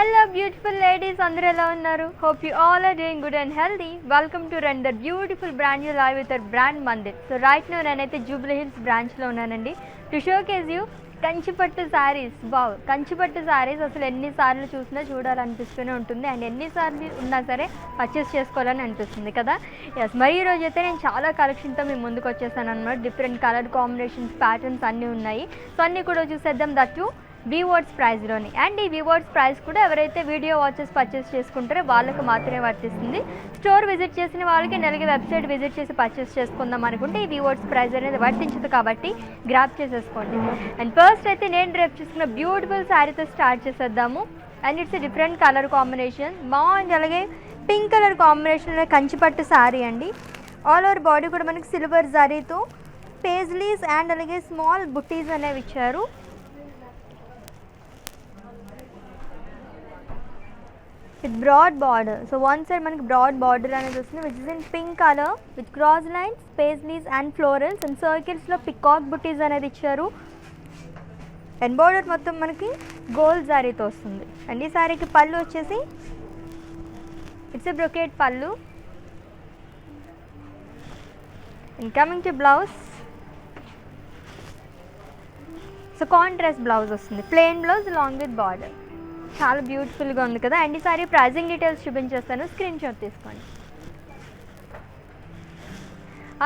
Hello beautiful ladies, అందరూ ఎలా ఉన్నారు? Hope you all are doing good and healthy. Welcome to run the beautiful brand new live with our brand Mandir. So right now నేనైతే Jubilee Hills బ్రాంచ్లో ఉన్నానండి to showcase you Kanchipattu saris. Wow, Kanchipattu saris అసలు ఎన్నిసార్లు చూసినా చూడాలనిపిస్తూనే ఉంటుంది అండ్ ఎన్నిసార్లు ఉన్నా సరే పర్చేస్ చేసుకోవాలని అనిపిస్తుంది కదా. ఎస్, మరి ఈరోజు అయితే నేను చాలా కలెక్షన్తో మీ ముందుకు వచ్చేసాను అనమాట. డిఫరెంట్ కలర్ కాంబినేషన్స్, ప్యాటర్న్స్ అన్నీ ఉన్నాయి. సో అన్నీ కూడా చూసేద్దాం, దట్టు వీవర్స్ ప్రైస్లోని. అండ్ ఈ వీవర్స్ ప్రైస్ కూడా ఎవరైతే వీడియో వాచెస్ పర్చేస్ చేసుకుంటారో వాళ్ళకి మాత్రమే వర్తిస్తుంది. స్టోర్ విజిట్ చేసిన వాళ్ళకి నెలకి వెబ్సైట్ విజిట్ చేసి పర్చేస్ చేసుకుందాం అనుకుంటే ఈ వీవర్స్ ప్రైస్ అనేది వర్తించదు, కాబట్టి గ్రాప్ చేసేసుకోండి. అండ్ ఫస్ట్ అయితే నేను డ్రైప్ చేసుకున్న బ్యూటిఫుల్ శారీతో స్టార్ట్ చేసేద్దాము. And it's different colour combination, బాగుంది. అలాగే పింక్ కలర్ కాంబినేషన్లో కంచిపట్టు శారీ అండి. ఆల్ ఓవర్ బాడీ కూడా మనకి సిల్వర్ జరీతో పేజ్లీస్ అండ్ అలాగే స్మాల్ బుట్టీస్ అనేవి ఇచ్చారు. With broad border. So one side మనకి బ్రాడ్ బార్డర్ అనేది వస్తుంది, which is in pink colour with cross lines, paisleys and florals and సర్కిల్స్లో పికాక్ బుటీస్ అనేది ఇచ్చారు. అండ్ బార్డర్ మొత్తం మనకి గోల్డ్ జారీతో వస్తుంది. అండ్ ఈ సారీకి పళ్ళు వచ్చేసి ఇట్స్ ఎ బ్రొకేట్ పళ్ళు. And coming to blouse, so contrast blouse వస్తుంది, plain blouse long with border. చాలా బ్యూటిఫుల్గా ఉంది కదా. అండ్ ఈసారి ప్రైజింగ్ డీటెయిల్స్ చూపించేస్తాను, స్క్రీన్ షాట్ తీసుకోండి.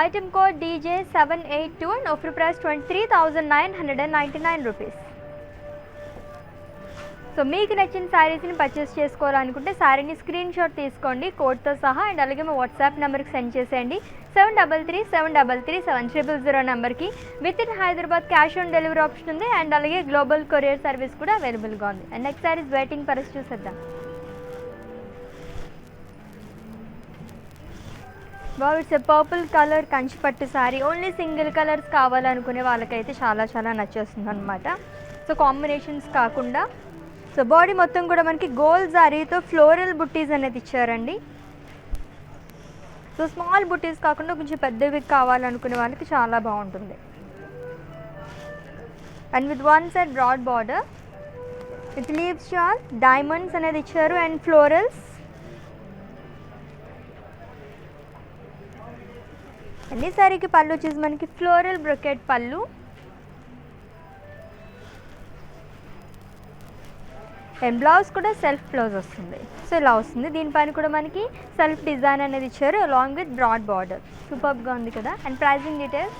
Item code DJ782 and offer price 23,999 rupees. So మీకు నచ్చిన శారీస్ని పర్చేస్ చేసుకోవాలనుకుంటే శారీని స్క్రీన్ షాట్ తీసుకోండి కోడ్తో సహా. అండ్ అలాగే మా వాట్సాప్ నెంబర్కి సెండ్ చేసేయండి 7337337000 నెంబర్కి. With in Hyderabad cash on delivery option ఉంది. అండ్ అలాగే గ్లోబల్ కొరియర్ సర్వీస్ కూడా అవైలబుల్గా ఉంది. And next saris waiting for us చూసేద్దాం. Wow, it's a purple colour Kanchipattu sari. Only single colours కావాలనుకునే వాళ్ళకైతే చాలా చాలా నచ్చేస్తుంది అనమాట. సో కాంబినేషన్స్ కాకుండా, సో బాడీ మొత్తం కూడా మనకి గోల్డ్ జారీతో ఫ్లోరల్ బుట్టీస్ అనేది ఇచ్చారండి. సో స్మాల్ బుట్టీస్ కాకుండా కొంచెం పెద్దవి కావాలనుకునే వాళ్ళకి చాలా బాగుంటుంది. And with one side broad border with leaves shall, diamonds అనేది ఇచ్చారు అండ్ ఫ్లోరల్స్. అన్ని సారీకి పళ్ళు వచ్చేసి మనకి ఫ్లోరల్ బ్రొకెట్ పళ్ళు. అండ్ బ్లౌజ్ కూడా సెల్ఫ్ బ్లౌజ్ వస్తుంది. సో ఇలా వస్తుంది. దీనిపైన కూడా మనకి సెల్ఫ్ డిజైన్ అనేది ఇచ్చారు అలాంగ్ విత్ బ్రాడ్ బార్డర్. సూపర్గా ఉంది కదా. And pricing details,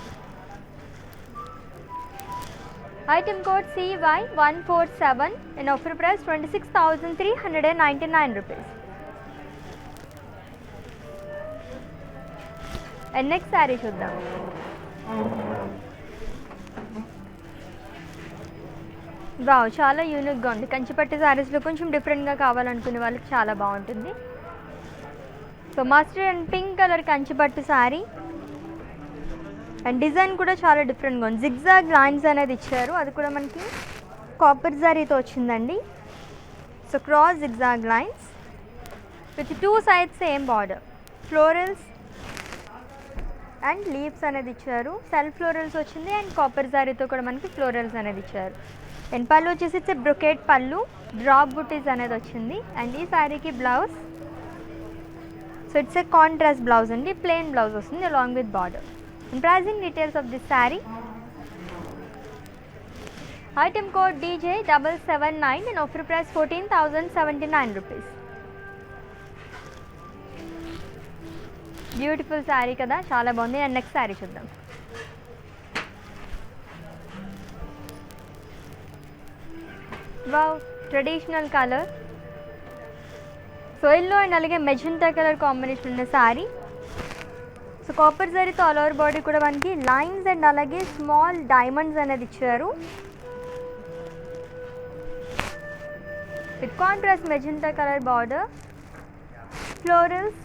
item code CY147 and offer price 26,399 rupees. And next sari చూద్దాం. వావ్, చాలా యూనిక్గా ఉంది. కంచిపట్టు శారీస్లో కొంచెం డిఫరెంట్గా కావాలనుకునే వాళ్ళకి చాలా బాగుంటుంది. So mustard and pink colour Kanchipattu sari. And design కూడా చాలా డిఫరెంట్గా ఉంది. జిగ్జాగ్ లైన్స్ అనేది ఇచ్చారు, అది కూడా మనకి కాపర్ జరీతో వచ్చిందండి. So cross zigzag lines with two sides same border, florals and leaves అనేది ఇచ్చారు. సెల్ఫ్ ఫ్లోరల్స్ వచ్చింది అండ్ కాపర్ జారీతో కూడా మనకి ఫ్లోరల్స్ అనేది ఇచ్చారు. అండ్ పళ్ళు వచ్చేసి ఇట్స్ బ్రొకేట్ పళ్ళు, డ్రాప్ బుటీస్ అనేది వచ్చింది. అండ్ ఈ శారీకి blouse, so it's a contrast blouse అండి, ప్లెయిన్ బ్లౌజ్ వస్తుంది along with border. And pricing details of this sari, item code DJ779 and offer price 14,079 rupees. Beautiful sari కదా, చాలా బాగుంది. అండ్ నెక్స్ట్ శారీ చూద్దాం. Wow, traditional colour. So yellow and అలాగే magenta colour combination ఉన్న sari. So copper జరీతో all over body కూడా మనకి lines and అలాగే స్మాల్ డైమండ్స్ అనేది ఇచ్చారు. With contrast magenta colour border, florals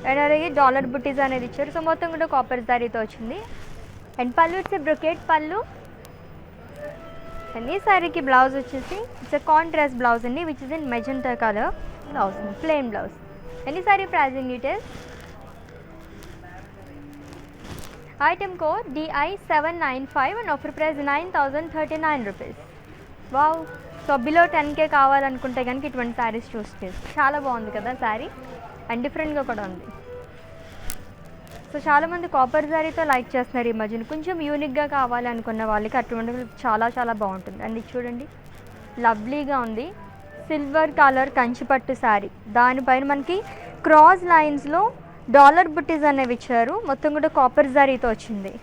and అలాగే డాలర్ బుటీస్ అనేది ఇచ్చారు. సో మొత్తం కూడా కాపర్ జరీతో వచ్చింది. అండ్ పళ్ళు వచ్చే బ్రొకేట్ పళ్ళు. అండ్ ఈ శారీకి బ్లౌజ్ వచ్చేసి ఇట్స్ ఎ కాంట్రాస్ట్ బ్లౌజ్ అండి, which is in magenta colour blouse, plain blouse. And ఈ sari pricing details, item code DI795 and offer price 9,039 rupees. Wow, so below 10K కావాలనుకుంటే కనుక ఇటువంటి శారీస్ చూస్ చేసి చాలా బాగుంది కదా శారీ అండ్ డిఫరెంట్గా కూడా ఉంది. సో చాలామంది కాపర్ శారీతో లైక్ చేస్తున్నారు ఈ మధ్యన. కొంచెం యూనిక్గా కావాలి అనుకున్న వాళ్ళకి అటువంటి చాలా చాలా బాగుంటుంది. అండ్ ఇది చూడండి లవ్లీగా ఉంది. సిల్వర్ కలర్ కంచిపట్టు శారీ, దానిపైన మనకి క్రాస్ లైన్స్లో డాలర్ బుట్టీస్ అనేవి ఇచ్చారు. మొత్తం కూడా కాపర్ శారీతో వచ్చింది.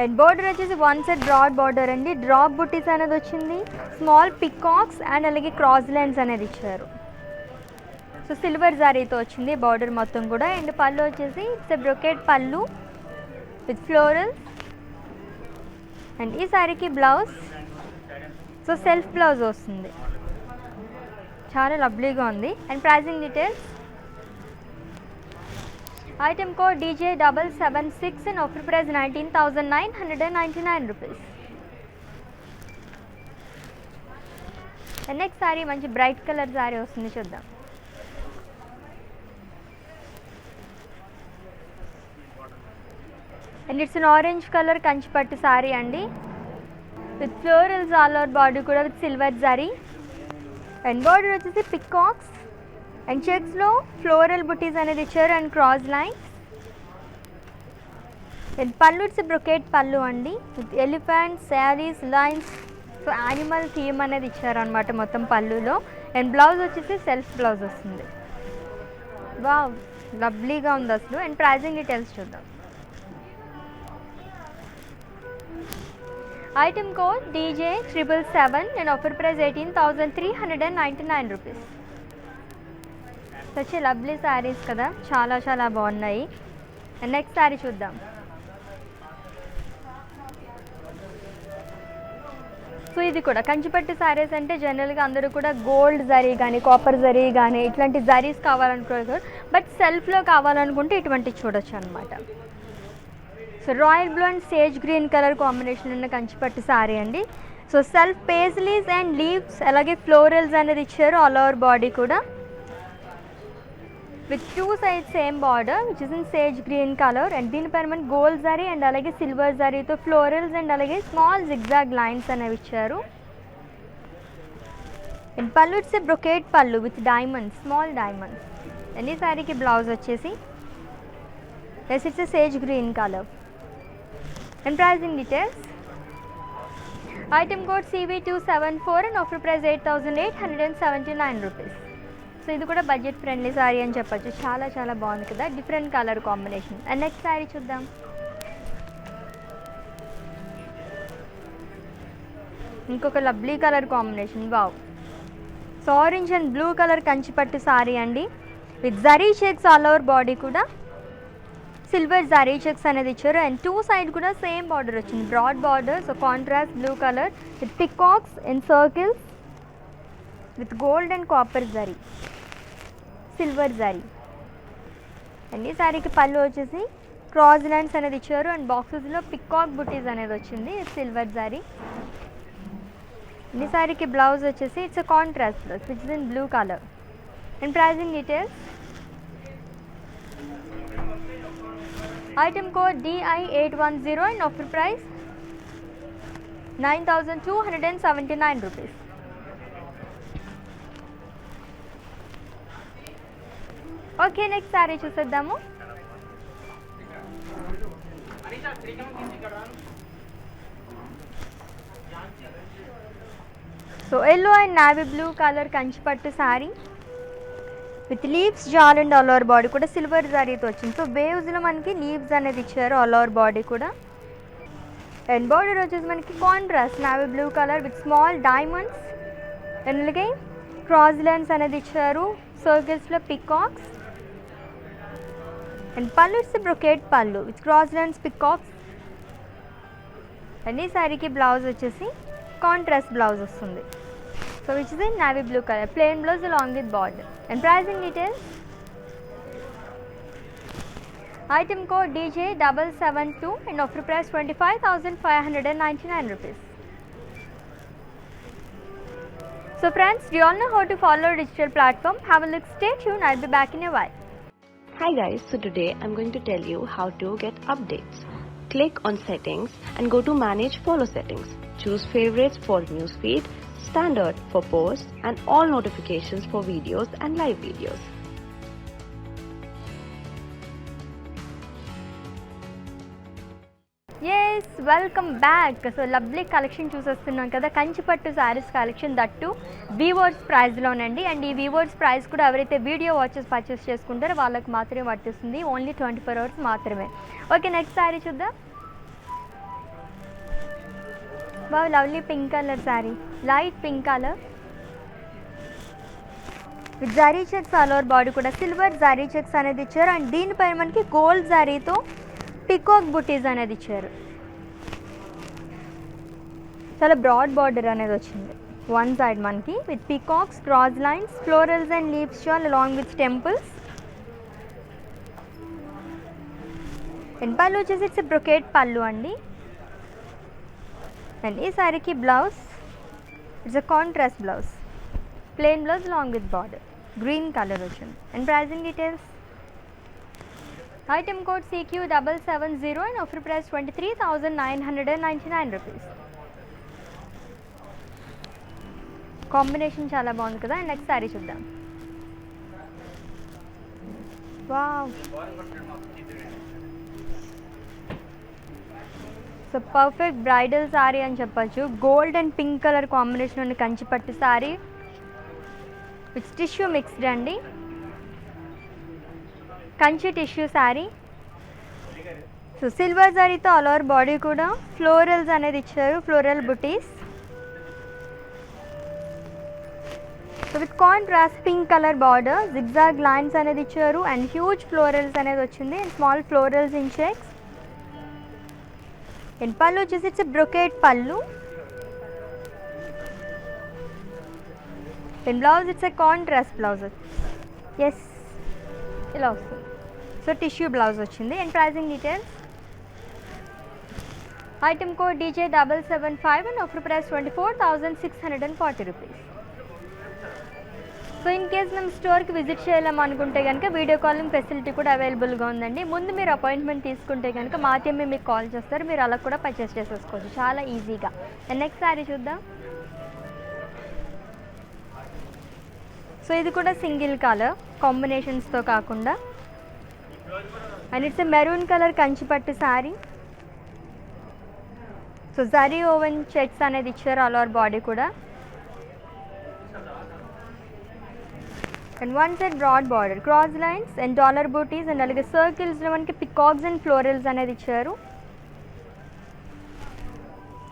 అండ్ బార్డర్ వచ్చేసి వన్ సైడ్ బ్రాడ్ బార్డర్ అండి. డ్రాప్ బుట్టీస్ అనేది వచ్చింది. స్మాల్ పికాక్స్ అండ్ అలాగే క్రాస్ లైన్స్ అనేది ఇచ్చారు. సో సిల్వర్ జారీతో వచ్చింది బార్డర్ మొత్తం కూడా. అండ్ పళ్ళు వచ్చేసి ఇట్స్ బ్రొకెట్ పళ్ళు విత్ ఫ్లోరల్. అండ్ ఈ శారీకి బ్లౌజ్ సో సెల్ఫ్ బ్లౌజ్ వస్తుంది. చాలా లవ్లీగా ఉంది. And pricing details, item code DJ776 and offer price 19,999 rupees. And next sari మంచి బ్రైట్ కలర్ శారీ వస్తుంది, చూద్దాం. And it's an orange colour కంచిపట్టు శారీ అండి with florals all over body కూడా with silver zari. And border వచ్చేసి పికాక్స్ అండ్ చెక్స్లో ఫ్లోరల్ బుటీస్ అనేది ఇచ్చారు and cross lines. And పళ్ళు ఇట్స్ బ్రొకెట్ పళ్ళు అండి with elephant saris lines. So animal theme అనేది ఇచ్చారనమాట మొత్తం పళ్ళులో. అండ్ బ్లౌజ్ వచ్చేసి సెల్ఫ్ బ్లౌజ్ వస్తుంది. వావ్ లవ్లీగా ఉంది అసలు. అండ్ ప్రైజింగ్ డీటెయిల్స్ చూద్దాం. Item code DJ777 and offer price 18,399 rupees. Such lovely saris కదా, చాలా చాలా బాగున్నాయి. అండ్ నెక్స్ట్ శారీ చూద్దాం. సో ఇది కూడా కంచిపట్టు శారీస్ అంటే జనరల్గా అందరూ కూడా గోల్డ్ జరీ కానీ కాపర్ జరీ కానీ ఇట్లాంటి జరీస్ కావాలనుకోరు, బట్ సెల్ఫ్లో కావాలనుకుంటే ఇటువంటివి చూడొచ్చు అనమాట. So royal blue and sage green colour combination ఉన్న కంచిపట్టు శారీ అండి. So self paisleys and leaves అలాగే ఫ్లోరల్స్ అనేది ఇచ్చారు ఆల్ ఓవర్ బాడీ కూడా with two side same border which is in sage green colour. And దీనిపైన మనకి గోల్డ్ జరీ అండ్ అలాగే silver జరీతో ఫ్లోరల్స్ అండ్ అలాగే స్మాల్ జిగ్జాగ్ లైన్స్ అనేవి ఇచ్చారు. అండ్ పళ్ళు ఇట్స్ బ్రొకేట్ పళ్ళు with diamonds, small diamonds. And ఈ శారీకి బ్లౌజ్ వచ్చేసి yes it's sage green colour. And pricing details, item code CV274 and offer price 8,879 rupees. So ఇది కూడా బడ్జెట్ ఫ్రెండ్లీ శారీ అని చెప్పచ్చు. చాలా చాలా బాగుంది కదా, different colour combination. And next sari చూద్దాం. ఇంకొక lovely colour combination, wow. So orange and blue colour కంచిపట్టు శారీ అండి with zari checks all over body కూడా సిల్వర్ జరీ చెక్స్ అనేది ఇచ్చారు. అండ్ టూ సైడ్ కూడా సేమ్ బార్డర్ వచ్చింది, broad border. So contrast blue colour with peacocks and circles with gold and copper zari, silver zari. And ఈ శారీకి పళ్ళు వచ్చేసి క్రాస్ లైన్స్ అనేది ఇచ్చారు అండ్ బాక్సెస్లో పికాక్ బుటీస్ అనేది వచ్చింది సిల్వర్ జరీ. ఈ శారీకి బ్లౌజ్ వచ్చేసి it's contrast blouse which is in blue colour. And pricing details, item code DI810 and offer price 9,279 rupees. Okay next sari చూసేద్దాము. So yellow and navy blue colour Kanchipattu sari with leaves jaal and all over body కూడా silver జరీతో వచ్చింది. So వేవ్స్లో మనకి leaves అనేది ఇచ్చారు all over body కూడా. And border వచ్చేసి మనకి contrast navy blue colour with small diamonds and అలాగే క్రాస్ లైన్స్ అనేది ఇచ్చారు, సర్కిల్స్లో పికాక్స్. అండ్ పళ్ళు ఇట్స్ బ్రొకేట్ పళ్ళు with cross lines peacocks. And ఈ శారీకి బ్లౌజ్ వచ్చేసి కాంట్రాస్ట్ బ్లౌజ్ వస్తుంది. So which is in navy blue color, plain blouse along with border. And pricing details, item code DJ772 and offer price 25,599 rupees. So friends, do you all know how to follow our digital platform? Have a look, stay tuned, I'll be back in a while. Hi guys, so today I'm going to tell you how to get updates. Click on Settings and go to Manage Follow Settings. Choose Favorites for Newsfeed, Standard for Posts, and all notifications for videos and live videos. Yes, welcome back. So lovely collection చూసేస్తున్నాం కదా, Kanchipattu saris collection that weavers ప్రైస్లోనండి. And ఈ weavers price కూడా ఎవరైతే video watches purchase చేసుకుంటారో వాళ్ళకి మాత్రమే వర్తిస్తుంది. ఓన్లీ 24 hours మాత్రమే. ఓకే, నెక్స్ట్ సారీ చూద్దాం. బాగా lovely pink colour sari, light pink colour with zari checks all over body కూడా సిల్వర్ జరీ చెక్స్ అనేది ఇచ్చారు. అండ్ దీనిపైన మనకి గోల్డ్ జరీతో పికాక్ బుటీస్ అనేది ఇచ్చారు. చాలా బ్రాడ్ బార్డర్ అనేది వచ్చింది. వన్ సైడ్ మనకి with peacocks, cross lines, florals and leaves jaal along with temples. And పళ్ళు వచ్చేసి ఇట్స్ బ్రొకేట్ పళ్ళు అండి. అండ్ ఈ సారీకి blouse it's a contrast blouse, plain blouse along with border, green colour వచ్చింది. And pricing details, item code CQ770 and offer price 23,999 rupees. Combination చాలా బాగుంది కదా. And next sari చూద్దాం. Wow, so perfect bridal sari అని చెప్పచ్చు. Gold and pink colour combination ఉన్న కంచిపట్టు sari with tissue mixed అండి. Kanchi tissue sari. So silver జరీతో ఆల్ ఓవర్ బాడీ కూడా ఫ్లోరల్స్ అనేది ఇచ్చారు, floral butis. So with contrast pink colour border, zigzag lines అనేది ఇచ్చారు. అండ్ హ్యూజ్ ఫ్లోరల్స్ అనేది వచ్చింది. And small florals in checks. And పళ్ళు వచ్చేసి ఇట్స్ బ్రొకేట్ పళ్ళు. And blouse it's a contrast blouse. Yes, ఇలా వస్తుంది. సో టిష్యూ బ్లౌజ్ వచ్చింది. And pricing details, item code DJ775 and offer price 24,640 rupees. So in case మేము స్టోర్కి visit చేయాలనుకుంటే కనుక వీడియో కాలింగ్ ఫెసిలిటీ కూడా అవైలబుల్గా ఉందండి. ముందు మీరు అపాయింట్మెంట్ తీసుకుంటే కనుక మా టీమే మీకు కాల్ చేస్తారు, మీరు అలా కూడా పర్చేస్ చేసేసుకోవచ్చు చాలా ఈజీగా. అండ్ నెక్స్ట్ సారీ చూద్దాం. సో ఇది కూడా సింగిల్ కలర్ కాంబినేషన్స్తో కాకుండా, and it's maroon colour Kanchipattu sari. So zari woven checks అనేది ఇచ్చారు ఆల్ ఓవర్ బాడీ కూడా. And one side broad border, cross lines and dollar butis. And అలాగే సర్కిల్స్లో మనకి పికాక్స్ అండ్ ఫ్లోరల్స్ అనేది ఇచ్చారు.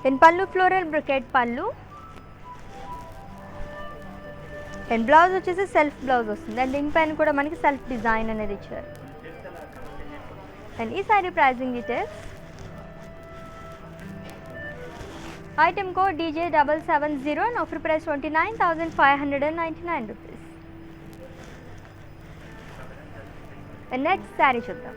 అండ్ పళ్ళు ఫ్లోరల్ బ్రొకెట్ పళ్ళు. అండ్ బ్లౌజ్ వచ్చేసి సెల్ఫ్ బ్లౌజ్ వస్తుంది. అండ్ దీనిపైన కూడా మనకి సెల్ఫ్ డిజైన్ అనేది ఇచ్చారు. అండ్ ఈ sari pricing details, item code DJ770 and offer price 29,599 rupees. And next sari చూద్దాం.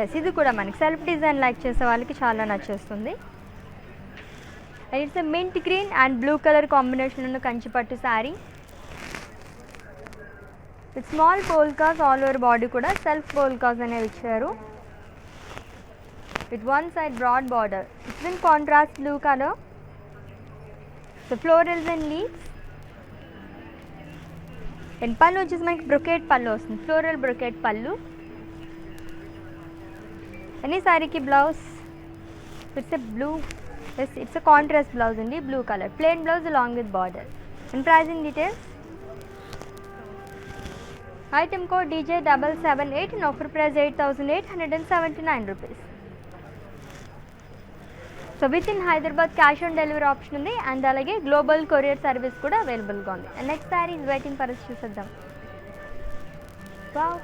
ఎస్, ఇది కూడా మనకి సెల్ఫ్ డిజైన్ లైక్ చేసే వాళ్ళకి చాలా నచ్చేస్తుంది. And it's a mint green and blue colour combination ఉన్న కంచిపట్టు sari with small polkas all over body కూడా సెల్ఫ్ పోల్కాస్ అనేవి ఇచ్చారు. With one side broad border, it's in contrast blue colour. So florals and leaves. And పళ్ళు వచ్చేసి మనకి brocade పళ్ళు వస్తుంది, floral brocade పళ్ళు. అండ్ ఈ శారీకి blouse it's a blue, it's a contrast blouse అండి, blue colour, plain blouse along with border. And pricing details, item code DJ778 and offer price 8,879 rupees. So with in Hyderabad cash on delivery option ఉంది. And అలాగే global courier service కూడా అవైలబుల్గా ఉంది. And next sari is waiting for us చూసేద్దాం. Wow,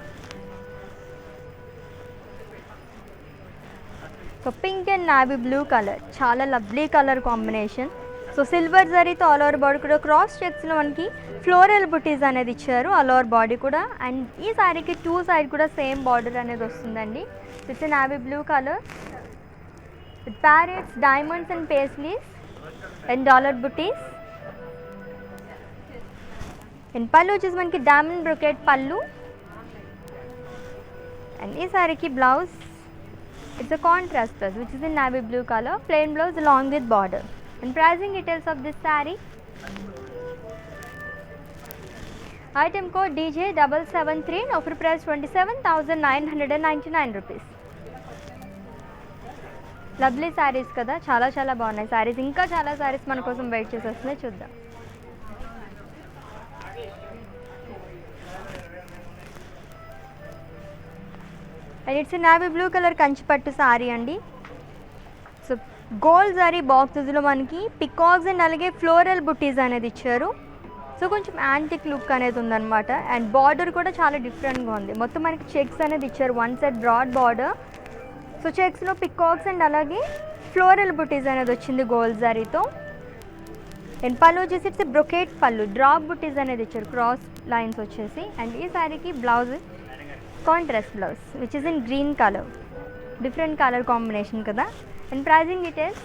so pink and navy blue colour, చాలా lovely colour combination. So silver జరీతో all over body కూడా cross చెక్స్లో మనకి ఫ్లోరల్ బుటీస్ అనేది ఇచ్చారు ఆల్ ఓవర్ బాడీ కూడా. అండ్ ఈ శారీకి టూ సైడ్ కూడా సేమ్ బార్డర్ అనేది వస్తుందండి. It's navy blue colour with parrots, diamonds and paisleys and dollar butis. And పళ్ళు వచ్చేసి మనకి డైమండ్ బ్రొకెట్ పళ్ళు. అండ్ అండ్ ఈ శారీకి blouse it's a contrast blouse which is in navy blue colour, plain blouse along with border. And pricing details of this saree. Item code DJ773 and offer price 27,999 rupees. Lovely saris కదా, చాలా చాలా బాగున్నాయి శారీస్. ఇంకా చాలా శారీస్ మన కోసం వెయిట్ చేసి వస్తున్నాయి, చూద్దాం. And it's navy blue colour కంచిపట్టు శారీ అండి. సో గోల్డ్ జరీ బాక్సెస్లో మనకి పికాక్స్ అండ్ అలాగే ఫ్లోరల్ బుట్టీస్ అనేది ఇచ్చారు. సో కొంచెం యాంటిక్ లుక్ అనేది ఉందన్నమాట. అండ్ బార్డర్ కూడా చాలా డిఫరెంట్గా ఉంది. మొత్తం మనకి చెక్స్ అనేది ఇచ్చారు, one side broad border. So చెక్స్లో పికాక్స్ అండ్ అలాగే ఫ్లోరల్ బుట్టీస్ అనేది వచ్చింది గోల్డ్ జరీతో. అండ్ పళ్ళు వచ్చేసి it's brocade pallu, drop buttis అనేది ఇచ్చారు, క్రాస్ లైన్స్ వచ్చేసి. అండ్ ఈ శారీకి blouse contrast blouse which is in green colour, different colour combination కదా. And pricing details.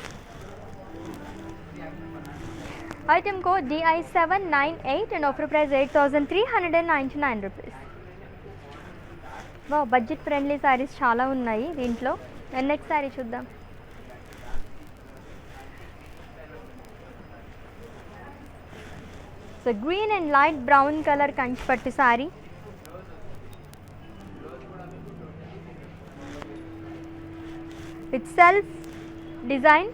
Item code DI798 and offer price 8,399 rupees. Wow, budget friendly saris చాలా ఉన్నాయి దీంట్లో. అండ్ నెక్స్ట్ సారీ చూద్దాం. So green and light brown colour Kanchipattu sari. With self design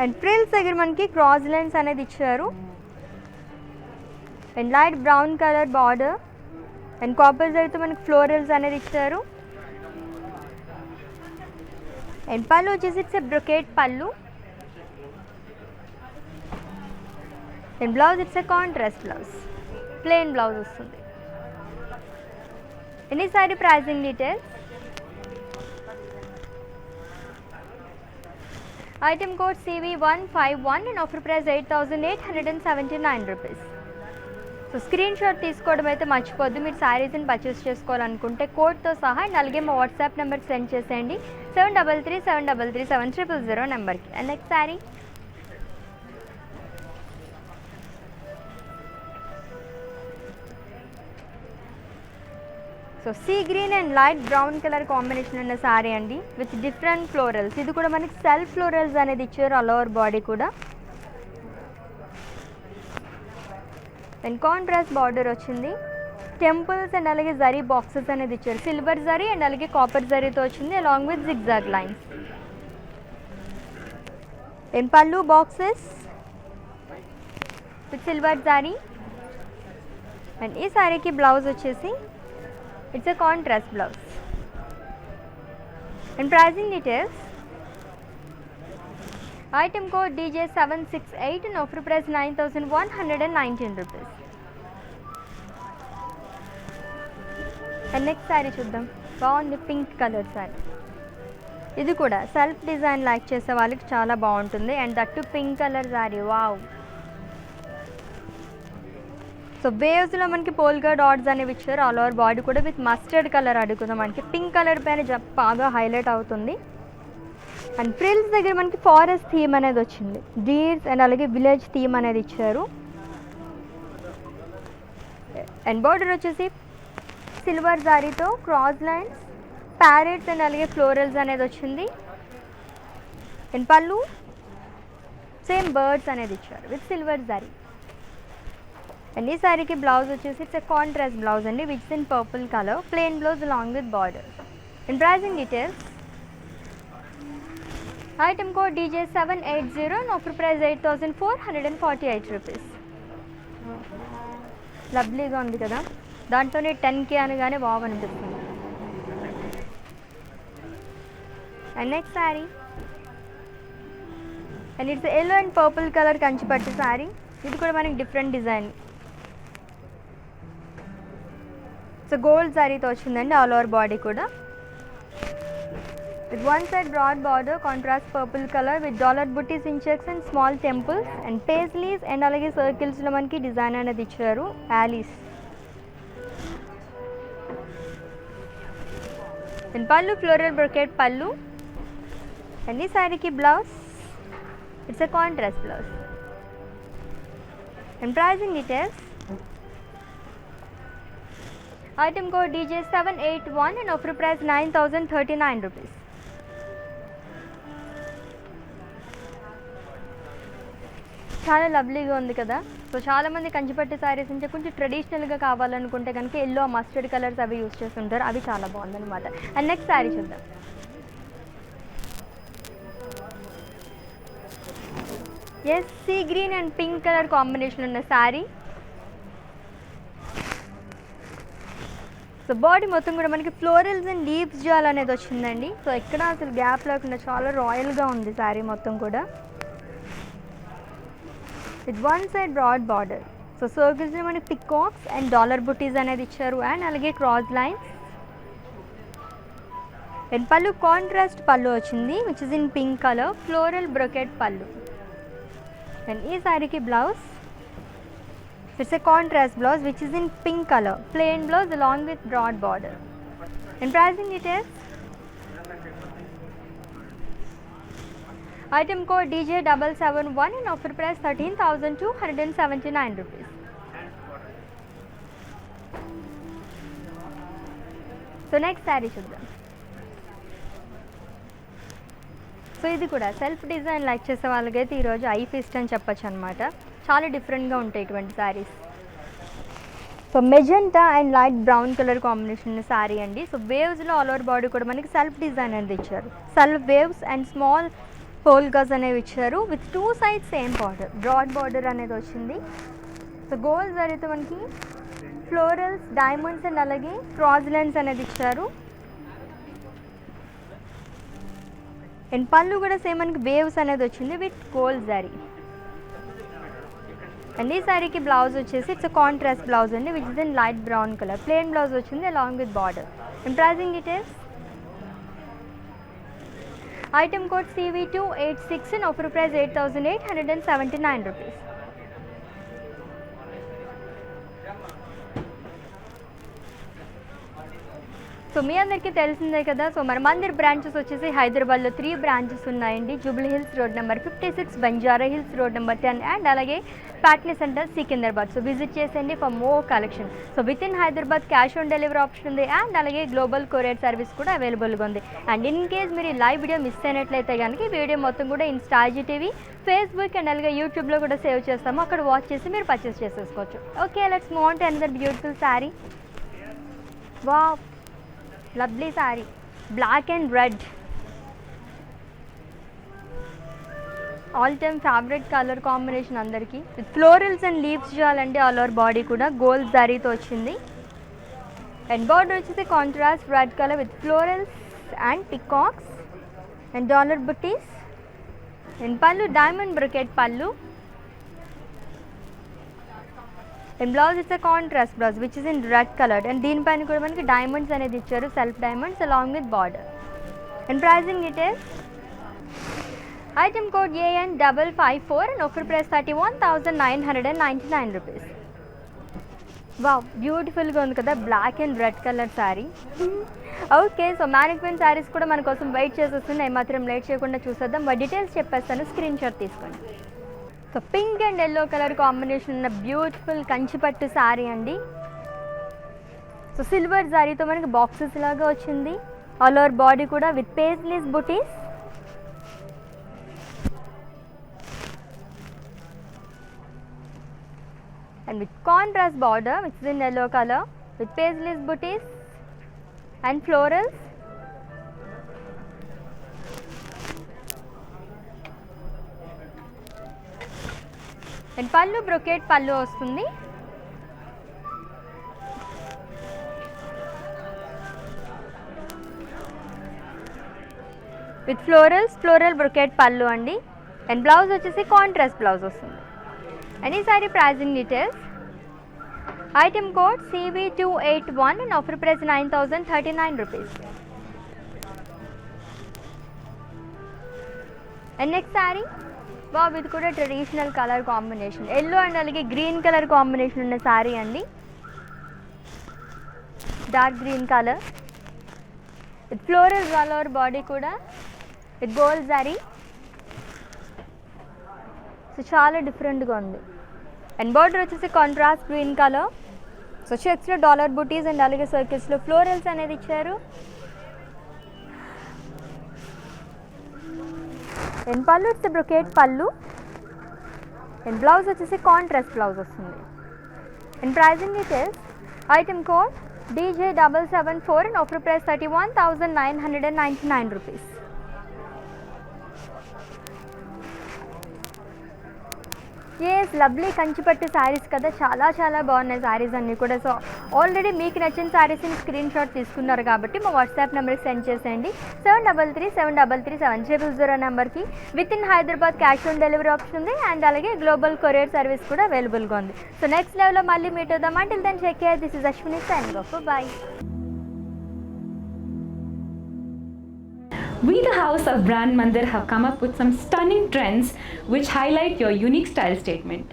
and frills దగ్గర మనకి cross lines అనేది ఇచ్చారు. And light brown colour border and copper జరీతో మనకి ఫ్లోరల్స్ అనేది ఇచ్చారు. అండ్ పళ్ళు వచ్చేసి ఇట్స్ బ్రొకేట్ పళ్ళు. And blouse it's contrast blouse, plain blouse వస్తుంది. Any sari pricing details. Item code CV151 and offer price 8,879 rupees. So screen shot తీసుకోవడం అయితే మర్చిపోద్దు. మీరు శారీస్ని పర్చేస్ చేసుకోవాలనుకుంటే కోడ్తో సహా అండ్ అలాగే మా వాట్సాప్ నెంబర్కి సెండ్ చేసేయండి 7337337000 నెంబర్కి. And next sari. So see green and light brown colour combination ఉన్న శారీ అండి విత్ డిఫరెంట్ ఫ్లోరల్స్. ఇది కూడా మనకి సెల్ఫ్ ఫ్లోరల్స్ అనేది ఇచ్చారు ఆల్ ఓవర్ బాడీ కూడా. అండ్ కాంట్రాస్ట్ బార్డర్ వచ్చింది. టెంపుల్స్ అండ్ అలాగే జరీ బాక్సెస్ అనేది ఇచ్చారు, సిల్వర్ జరీ అండ్ అలాగే కాపర్ జరీతో వచ్చింది along with zigzag lines. And pallu boxes with silver zari. And ఈ శారీకి బ్లౌజ్ వచ్చేసి it's a contrast blouse. And pricing details. Item code DJ768 and offer price 9,119 rupees. And next saree చూద్దాం. బాగుంది, పింక్ కలర్ సారీ. ఇది కూడా self design like చేసే వాళ్ళకి చాలా బాగుంటుంది. And that pink colour sari, wow. So వేవ్స్లో మనకి పోల్గా డాట్స్ అనేవి ఇచ్చారు ఆల్ ఓవర్ బాడీ కూడా విత్ మస్టర్డ్ కలర్ అడుగుతుంది. మనకి పింక్ కలర్ పైన బాగా హైలైట్ అవుతుంది. అండ్ ఫ్రిల్స్ దగ్గర మనకి ఫారెస్ట్ థీమ్ అనేది వచ్చింది, డీర్స్ అండ్ అలాగే విలేజ్ థీమ్ అనేది ఇచ్చారు. అండ్ బార్డర్ వచ్చేసి సిల్వర్ జారీతో క్రాస్ లైన్స్, ప్యారెట్స్ అండ్ అలాగే ఫ్లోరల్స్ అనేది వచ్చింది. అండ్ పళ్ళు సేమ్ బర్డ్స్ అనేది ఇచ్చారు విత్ సిల్వర్ జారీ. అండ్ ఈ శారీకి బ్లౌజ్ వచ్చేసి ఇట్స్ కాంట్రాస్ట్ బ్లౌజ్ అండి which in purple colour, plain blouse along with border. And pricing details. Item code DJ780 and offer price 8,448 rupees. లవ్లీగా ఉంది కదా, దాంట్లోనే 10K అనగానే బాగా అనిపిస్తుంది. And next sari. And it's yellow and purple colour కంచిపట్టు శారీ. ఇది కూడా మనకి డిఫరెంట్ డిజైన్. సో గోల్డ్ శారీతో వచ్చిందండి ఆల్ ఓవర్ బాడీ కూడా. With one side broad border, contrast purple colour with dollar buttis in checks and small temples and paisleys and అలాగే సర్కిల్స్లో మనకి design అనేది ఇచ్చారు allies. And pallu floral brocade పళ్ళు. And ఈ శారీకి blouse it's a contrast blouse. And pricing details. Item code DJ781 and offer price 9,039 rupees. చాలా లవ్లీగా ఉంది కదా. సో చాలామంది కంచిపట్టు శారీస్ అంటే కొంచెం ట్రెడిషనల్గా కావాలనుకుంటే కనుక ఎల్లో మస్టర్డ్ కలర్స్ అవి యూస్ చేస్తుంటారు, అవి చాలా బాగుందన్నమాట. అండ్ నెక్స్ట్ శారీ చూద్దాం. Yes, sea green and pink colour combination ఉన్న శారీ. సో బాడీ మొత్తం కూడా మనకి ఫ్లోరల్స్ అండ్ లీవ్స్ జాల్ అనేది వచ్చిందండి. సో ఎక్కడ అసలు గ్యాప్ లేకుండా చాలా రాయల్గా ఉంది శారీ మొత్తం కూడా. With one side broad border. So సర్కిల్స్లో మనకి పికాక్స్ అండ్ డాలర్ బుటీస్ అనేది ఇచ్చారు అండ్ అలాగే cross lines. And pallu contrast pallu వచ్చింది which is in pink colour, floral brocade పళ్ళు. అండ్ ఈ శారీకి blouse, it's a contrast blouse which is in pink colour, plain blouse along with broad border. And pricing details. Item code DJ771 and offer price 13,279 rupees. So next sari చూద్దాం. So ఇది కూడా self design like చేసే వాళ్ళకైతే ఈరోజు I feast అని చెప్పచ్చు అనమాట. చాలా డిఫరెంట్గా ఉంటాయి ఇటువంటి saris. So magenta and light brown colour combination sari అండి. సో వేవ్స్లో ఆల్ ఓవర్ బాడీ కూడా మనకి సెల్ఫ్ డిజైన్ అనేది ఇచ్చారు. Self waves and small polkas అనేవి ఇచ్చారు with two side same border, broad border అనేది వచ్చింది. సో గోల్డ్ జరిగితే మనకి ఫ్లోరల్స్, డైమండ్స్ అండ్ అలాగే క్రాస్ లైన్స్ అనేది ఇచ్చారు. అండ్ పళ్ళు కూడా సేమ్ మనకి వేవ్స్ అనేది వచ్చింది విత్ గోల్డ్ జరీ. అండ్ ఈ శారీకి బ్లౌజ్ వచ్చేసి ఇట్స్ కాంట్రాస్ట్ బ్లౌజ్ అండి which is in light brown colour, plain blouse వచ్చింది along with border. And pricing details. Item code CV286 and offer price 8,879 rupees. So మీ అందరికీ తెలిసిందే కదా. సో మన మందిర్ బ్రాంచెస్ వచ్చేసి హైదరాబాద్లో 3 బ్రాంచెస్ ఉన్నాయండి. Jubilee Hills road number 56, Banjara Hills road number 10 and అలాగే ప్యాట్నీ సెంటర్ సికింద్రాబాద్. సో విజిట్ చేసేయండి for more collection. So with in Hyderabad cash on delivery option ఉంది అండ్ అలాగే గ్లోబల్ కొరియర్ సర్వీస్ కూడా అవైలబుల్గా ఉంది. అండ్ ఇన్ కేస్ మీరు లైవ్ వీడియో మిస్ అయినట్లయితే కనుక ఈ వీడియో మొత్తం కూడా ఇన్స్టా టీవీ, ఫేస్బుక్ అండ్ అలాగే యూట్యూబ్లో కూడా సేవ్ చేస్తాము. అక్కడ వాచ్ చేసి మీరు పర్చేస్ చేసేసుకోవచ్చు. Okay, let's move on to another beautiful sari. Wow, lovely sari, black and red, all time favourite colour combination అందరికీ. విత్ ఫ్లోరల్స్ అండ్ లీవ్స్ చేయాలంటే ఆల్ ఓవర్ బాడీ కూడా గోల్డ్ జరీతో వచ్చింది. అండ్ బార్డర్ వచ్చేసి contrast red colour with florals and peacocks and dollar butis. And పళ్ళు diamond brocade పళ్ళు. And blouse it's a contrast blouse which is in red colour. And దీనిపైన కూడా మనకి డైమండ్స్ అనేది ఇచ్చారు, self diamonds along with border. And pricing details. Item code AN554 and offer price 31,999 rupees. Wow, బ్యూటిఫుల్గా ఉంది కదా, black and red colour sari. Okay, so mannequin saris కూడా మన కోసం వెయిట్ చేసేస్తుంది. ఏమాత్రం లేట్ చేయకుండా చూసేద్దాం. డీటెయిల్స్ చెప్పేస్తాను, స్క్రీన్ షాట్ తీసుకోండి. So pink and yellow colour combination ఉన్న బ్యూటిఫుల్ కంచిపట్టు శారీ అండి. సో సిల్వర్ శారీతో మనకి బాక్సెస్ లాగా వచ్చింది. ఆల్ ఓవర్ బాడీ కూడా with paisleys buttis. And with contrast border which is in yellow color with paisley booties and florals. And pallu brocade pallu vastundi. With florals, floral brocade pallu andi. And blouse vachesi contrast blouse vastundi. And this saree pricing details. Item code CV281 and offer price 9,039 rupees. And next saree, wow, with kuda traditional color combination, yellow and alage green color combination unna saree andi. Dark green color with florals all over body kuda with gold zari. So చాలా డిఫరెంట్గా ఉంది. And border వచ్చేసి contrast green colour. So చెక్స్లో dollar butis and అలాగే సర్కిల్స్లో florals అనేది ఇచ్చారు. And పళ్ళు ఇట్స్ బ్రొకేట్ పళ్ళు అండ్ బ్లౌజ్ వచ్చేసి కాంట్రాస్ట్ బ్లౌజ్ వస్తుంది. And pricing it is item code DJ774 and offer price 31,999 rupees. Yes lovely Kanchipattu saris కదా, చాలా చాలా బాగున్నాయి శారీస్ అన్నీ కూడా. సో ఆల్రెడీ మీకు నచ్చిన శారీస్ని స్క్రీన్ షాట్ తీసుకున్నారు కాబట్టి మా వాట్సాప్ నెంబర్కి సెండ్ చేసేయండి. 73373370 నెంబర్కి. With in Hyderabad cash on delivery option ఉంది అండ్ అలాగే గ్లోబల్ కొరియర్ సర్వీస్ కూడా అవైలబుల్గా ఉంది. సో నెక్స్ట్ లెవెల్లో మళ్ళీ మీట్ అవుదాం. Until then check care. This is Ashwini signing off. Bye. We, the House of Brand Mandir, have come up with some stunning trends which highlight your unique style statement.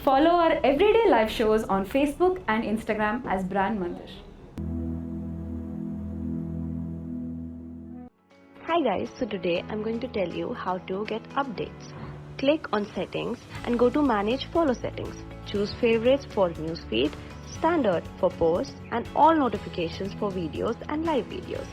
Follow our everyday live shows on Facebook and Instagram as Brand Mandir. Hi guys, so today I'm going to tell you how to get updates. Click on settings and go to manage follow settings. Choose favorites for newsfeed, standard for posts and all notifications for videos and live videos.